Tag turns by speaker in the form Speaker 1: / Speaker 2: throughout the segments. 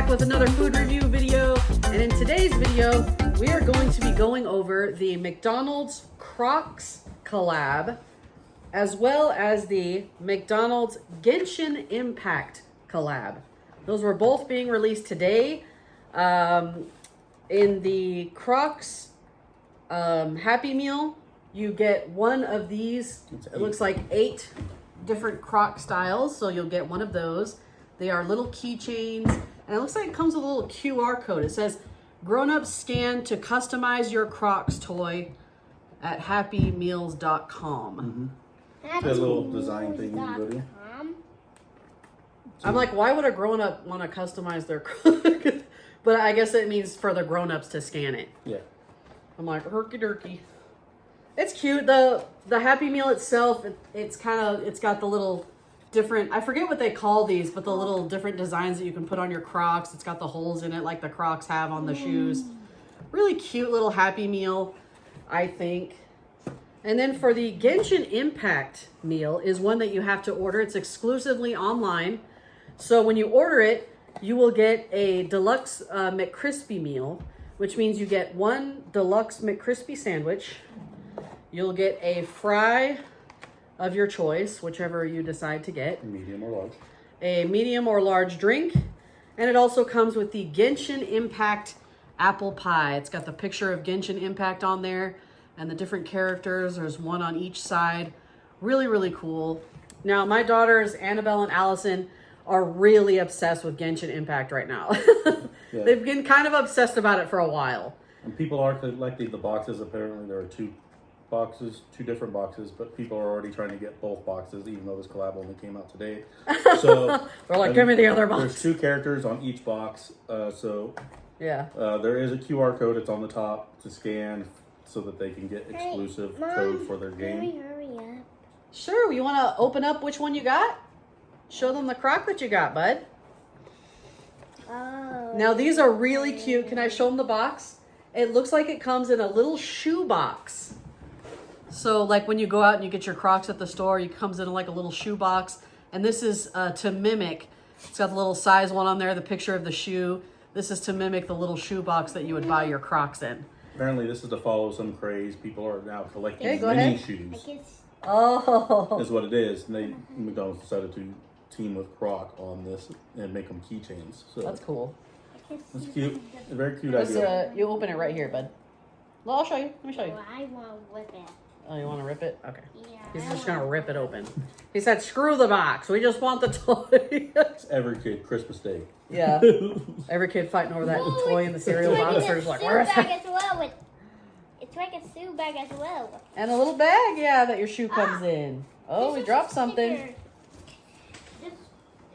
Speaker 1: back with another food review video, and in today's video we are going to be going over the McDonald's Crocs collab as well as the McDonald's Genshin Impact collab. Those were both being released today. In the Crocs Happy Meal, you get one of these. It looks like 8 different Croc styles, so you'll get one of those. They are little keychains, and it looks like it comes with a little QR code. It says, grown-ups scan to customize your Crocs toy at happymeals.com.
Speaker 2: It's a little design thing you go to.
Speaker 1: I'm like, why would a grown-up want to customize their Crocs? But I guess it means for the grown-ups to scan it.
Speaker 2: Yeah.
Speaker 1: I'm like, herky-derky. It's cute. The Happy Meal itself, it's got the little different, I forget what they call these, but the little different designs that you can put on your Crocs. It's got the holes in it like the Crocs have on the shoes. Really cute little Happy Meal, I think. And then for the Genshin Impact meal is one that you have to order. It's exclusively online. So when you order it, you will get a deluxe McCrispy meal, which means you get one deluxe McCrispy sandwich. You'll get a fry of your choice, whichever you decide to get.
Speaker 2: Medium or large.
Speaker 1: A medium or large drink. And it also comes with the Genshin Impact apple pie. It's got the picture of Genshin Impact on there and the different characters. There's one on each side. Really, really cool. Now, my daughters, Annabelle and Allison, are really obsessed with Genshin Impact right now.
Speaker 2: Yeah.
Speaker 1: They've been kind of obsessed about it for a while.
Speaker 2: And people are collecting the boxes. Apparently there are two different boxes, but people are already trying to get both boxes, even though this collab only came out today. So
Speaker 1: they're like, give me the other box.
Speaker 2: There's 2 characters on each box.
Speaker 1: Yeah.
Speaker 2: There is a QR code. It's on the top to scan so that they can get exclusive code for their game.
Speaker 3: Hurry up.
Speaker 1: Sure. You want to open up which one you got? Show them the Croc that you got, bud.
Speaker 3: Oh.
Speaker 1: Now, these are really cute. Can I show them the box? It looks like it comes in a little shoe box. So, like when you go out and you get your Crocs at the store, it comes in like a little shoe box. And this is to mimic. It's got the little size one on there, the picture of the shoe. This is to mimic the little shoe box that you would buy your Crocs in.
Speaker 2: Apparently this is to follow some craze. People are now collecting
Speaker 1: Okay, go
Speaker 2: mini
Speaker 1: ahead.
Speaker 2: shoes.
Speaker 1: Oh.
Speaker 2: Is what it is. And McDonald's decided to team with Croc on this and make them keychains. So
Speaker 1: That's cool.
Speaker 2: that's cute. A very cute idea.
Speaker 1: You open it right here, bud. Well, I'll show you. Let me show you.
Speaker 3: Oh, I want to whip it.
Speaker 1: Oh, you want to rip it? Okay.
Speaker 3: Yeah.
Speaker 1: He's just going to rip it open. He said, screw the box. We just want the toy.
Speaker 2: It's every kid Christmas Day.
Speaker 1: Yeah. Every kid fighting over that toy in the cereal box. They're just like, where is
Speaker 3: bag
Speaker 1: it?
Speaker 3: as well. It's like a shoe bag as well.
Speaker 1: And a little bag, yeah, that your shoe comes in. Oh, we dropped something.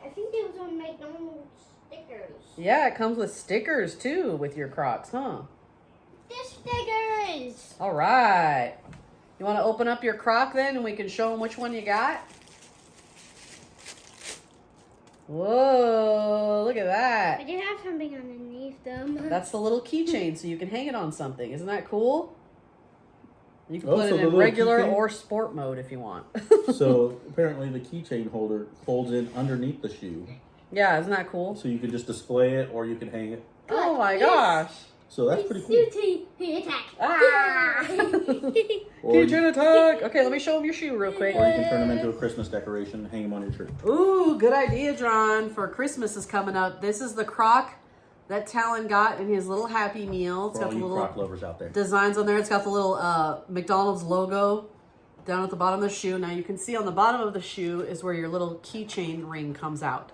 Speaker 3: I think it was on McDonald's stickers.
Speaker 1: Yeah, it comes with stickers, too, with your Crocs, huh?
Speaker 3: The stickers!
Speaker 1: All right. You want to open up your Croc, then, and we can show them which one you got? Whoa, look at that.
Speaker 3: I do have something underneath them.
Speaker 1: That's the little keychain, so you can hang it on something. Isn't that cool? You can
Speaker 2: Oh,
Speaker 1: put
Speaker 2: so
Speaker 1: it
Speaker 2: the
Speaker 1: in
Speaker 2: little
Speaker 1: regular
Speaker 2: keychain?
Speaker 1: or sport mode if you want.
Speaker 2: So apparently the keychain holder folds in underneath the shoe.
Speaker 1: Yeah, isn't that cool?
Speaker 2: So you can just display it or you can hang it.
Speaker 1: Oh my gosh.
Speaker 2: So that's pretty cool.
Speaker 3: Attack.
Speaker 1: Ah!
Speaker 2: Or you,
Speaker 1: Keychain attack! Okay, let me show them your shoe real quick.
Speaker 2: or you can turn them into a Christmas decoration and hang them on your tree.
Speaker 1: Ooh, good idea, John. For Christmas is coming up. This is the Croc that Talon got in his little Happy Meal. It's
Speaker 2: For
Speaker 1: got
Speaker 2: all
Speaker 1: the
Speaker 2: you
Speaker 1: little
Speaker 2: Croc lovers out there.
Speaker 1: designs on there. It's got the little McDonald's logo down at the bottom of the shoe. Now you can see on the bottom of the shoe is where your little keychain ring comes out.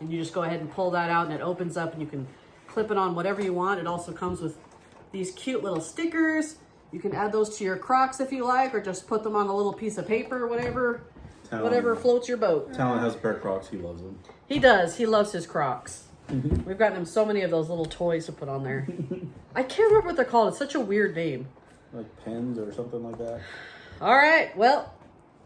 Speaker 1: And you just go ahead and pull that out and it opens up and you can clip it on whatever you want. It also comes with these cute little stickers. You can add those to your Crocs if you like, or just put them on a little piece of paper, whatever floats your boat.
Speaker 2: Talon has a pair of Crocs. He loves them.
Speaker 1: He does. He loves his Crocs. We've gotten him so many of those little toys to put on there. I can't remember what they're called. It's such a weird name.
Speaker 2: Like pens or something like that.
Speaker 1: All right. Well,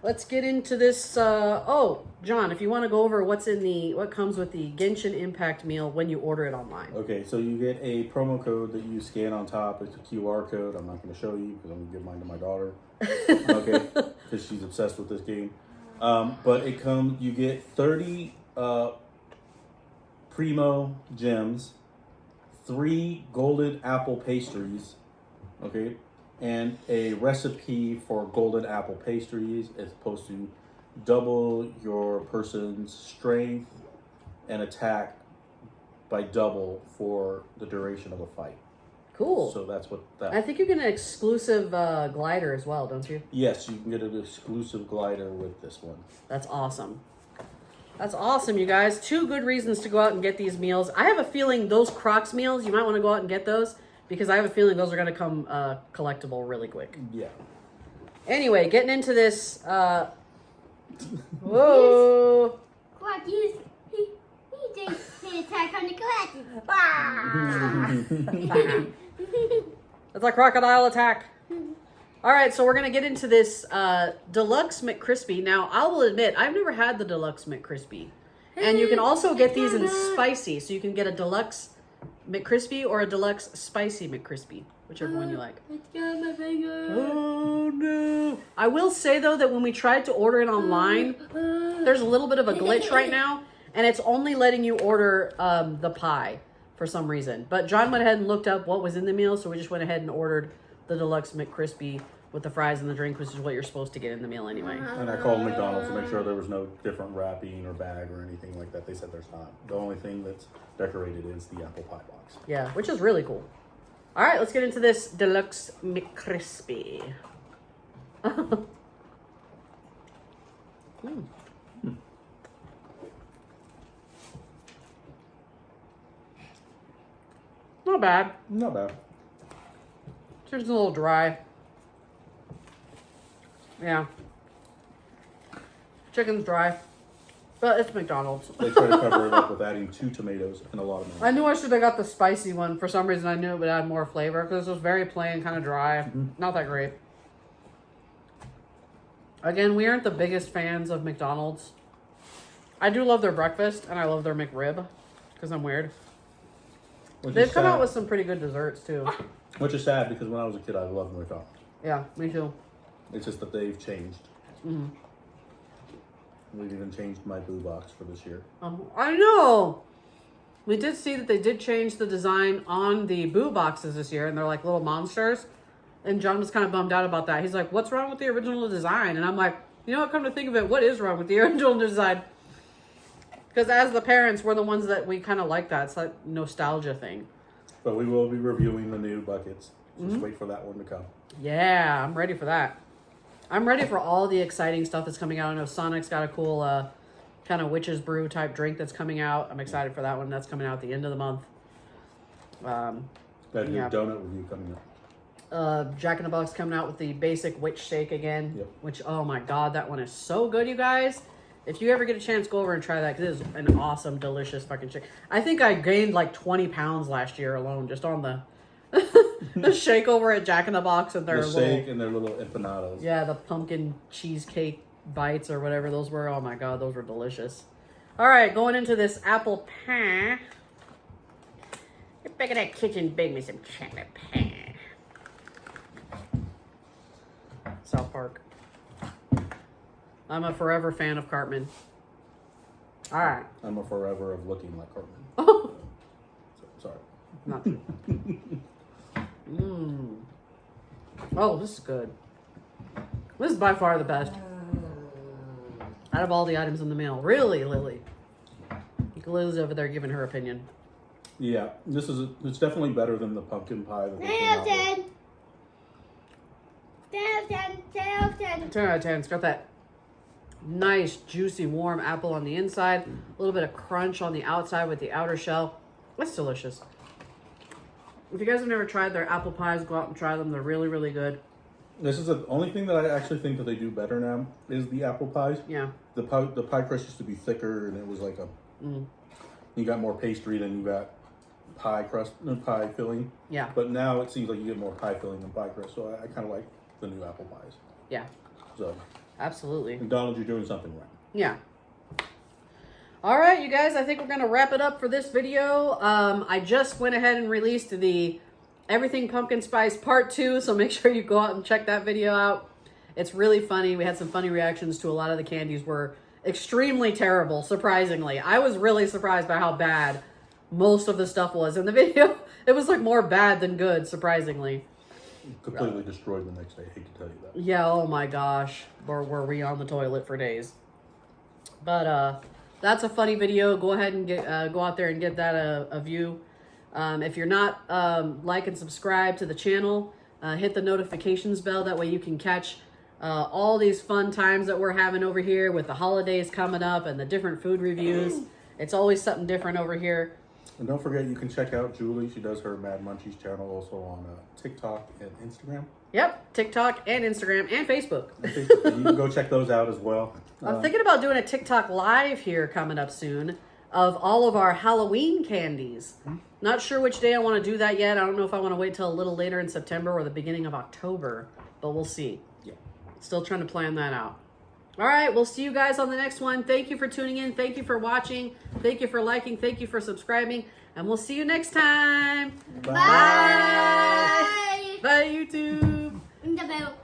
Speaker 1: let's get into this. Oh, John, if you want to go over what comes with the Genshin Impact meal when you order it online.
Speaker 2: Okay, so you get a promo code that you scan on top. It's a QR code. I'm not going to show you because I'm going to give mine to my daughter. Okay, because she's obsessed with this game. But you get 30 primo gems, 3 golden apple pastries, okay, and a recipe for golden apple pastries is supposed to double your person's strength and attack by double for the duration of a fight.
Speaker 1: Cool.
Speaker 2: So that's what that.
Speaker 1: I think you get an exclusive glider as well, don't you?
Speaker 2: Yes, you can get an exclusive glider with this one.
Speaker 1: That's awesome. That's awesome, you guys. 2 good reasons to go out and get these meals. I have a feeling those Crocs meals, you might want to go out and get those because I have a feeling those are going to come collectible really quick.
Speaker 2: Yeah.
Speaker 1: Anyway, getting into this. Whoa.
Speaker 3: Croc, he did his attack on the glasses.
Speaker 1: That's a crocodile attack. All right, so we're going to get into this Deluxe McCrispy. Now, I will admit, I've never had the Deluxe McCrispy. And you can also get these in spicy. So you can get a Deluxe McCrispy or a Deluxe Spicy McCrispy, whichever one you like.
Speaker 3: It's got my finger.
Speaker 1: Oh, no. I will say, though, that when we tried to order it online, there's a little bit of a glitch right now. And it's only letting you order the pie for some reason. But John went ahead and looked up what was in the meal. So we just went ahead and ordered the Deluxe McCrispy with the fries and the drink, which is what you're supposed to get in the meal anyway.
Speaker 2: And I called McDonald's to make sure there was no different wrapping or bag or anything like that. They said there's not. The only thing that's decorated is the apple pie box.
Speaker 1: Yeah, which is really cool. All right, let's get into this Deluxe McCrispy. Not bad.
Speaker 2: Not bad.
Speaker 1: It's just a little dry. Yeah. Chicken's dry. But it's McDonald's.
Speaker 2: They try to cover it up with adding 2 tomatoes and a lot of milk.
Speaker 1: I knew I should have got the spicy one. For some reason, I knew it would add more flavor because it was very plain, kind of dry. Not that great. Again, we aren't the biggest fans of McDonald's. I do love their breakfast, and I love their McRib because I'm weird. They've come out with some pretty good desserts, too.
Speaker 2: Which is sad because when I was a kid, I loved McDonald's.
Speaker 1: Yeah, me too.
Speaker 2: It's just that they've changed.
Speaker 1: Mm-hmm.
Speaker 2: We've even changed my boo box for this year.
Speaker 1: I know. We did see that they did change the design on the boo boxes this year, and they're like little monsters. And John was kind of bummed out about that. He's like, "What's wrong with the original design?" And I'm like, "You know what? Come to think of it, what is wrong with the original design?" Because as the parents, we're the ones that we kind of like that. It's like nostalgia thing.
Speaker 2: But we will be reviewing the new buckets. Just wait for that one to come.
Speaker 1: Yeah, I'm ready for that. I'm ready for all the exciting stuff that's coming out. I know Sonic's got a cool kind of witch's brew type drink that's coming out. I'm excited for that one. That's coming out at the end of the month.
Speaker 2: That new donut review coming up.
Speaker 1: Jack in the Box coming out with the basic witch steak again.
Speaker 2: Yep.
Speaker 1: Which, oh my God, that one is so good, you guys. If you ever get a chance, go over and try that because it is an awesome, delicious fucking shake. I think I gained like 20 pounds last year alone just on the the shake over at Jack in the Box and their
Speaker 2: shake and their little empanadas.
Speaker 1: Yeah, the pumpkin cheesecake bites or whatever those were. Oh my God, those were delicious. All right, going into this apple pie. Get back in that kitchen, bake me some chocolate pie. South Park. I'm a forever fan of Cartman. All right.
Speaker 2: I'm a forever of looking like Cartman.
Speaker 1: Oh,
Speaker 2: Sorry.
Speaker 1: not true. Oh, this is good. This is by far the best out of all the items in the meal. Really, Lily? Lily's over there giving her opinion.
Speaker 2: Yeah, it's definitely better than the pumpkin pie that they
Speaker 3: 10
Speaker 2: came
Speaker 3: out
Speaker 2: out
Speaker 3: of
Speaker 2: with.
Speaker 3: 10. 10 out of 10. 10 out of 10.
Speaker 1: 10 out of 10. It's got that nice, juicy, warm apple on the inside. A little bit of crunch on the outside with the outer shell. It's delicious. If you guys have never tried their apple pies, go out and try them. They're really, really good.
Speaker 2: This is the only thing that I actually think that they do better now is the apple pies.
Speaker 1: Yeah.
Speaker 2: The pie crust used to be thicker and it was like you got more pastry than you got pie crust, pie filling.
Speaker 1: Yeah.
Speaker 2: But now it seems like you get more pie filling than pie crust, so I kind of like the new apple pies.
Speaker 1: Yeah.
Speaker 2: So
Speaker 1: Absolutely.
Speaker 2: McDonald's, you're doing something right.
Speaker 1: Yeah. All right, you guys, I think we're going to wrap it up for this video. I just went ahead and released the Everything Pumpkin Spice Part 2, so make sure you go out and check that video out. It's really funny. We had some funny reactions to a lot of the candies were extremely terrible, surprisingly. I was really surprised by how bad most of the stuff was in the video. It was like more bad than good, surprisingly.
Speaker 2: Completely destroyed the next day. I hate to tell you that.
Speaker 1: Yeah, oh my gosh. Were we on the toilet for days. But that's a funny video. Go ahead and go out there and get that a view. If you're not like and subscribe to the channel, hit the notifications bell. That way you can catch all these fun times that we're having over here with the holidays coming up and the different food reviews. It's always something different over here.
Speaker 2: And don't forget, you can check out Julie. She does her Mad Munchies channel also on TikTok and Instagram.
Speaker 1: Yep, TikTok and Instagram and Facebook.
Speaker 2: You can go check those out as well.
Speaker 1: I'm thinking about doing a TikTok live here coming up soon of all of our Halloween candies. Not sure which day I want to do that yet. I don't know if I want to wait till a little later in September or the beginning of October, but we'll see.
Speaker 2: Yeah.
Speaker 1: Still trying to plan that out. All right, we'll see you guys on the next one. Thank you for tuning in. Thank you for watching. Thank you for liking. Thank you for subscribing. And we'll see you next time.
Speaker 2: Bye.
Speaker 1: Bye. Bye, YouTube.
Speaker 3: Ring the bell.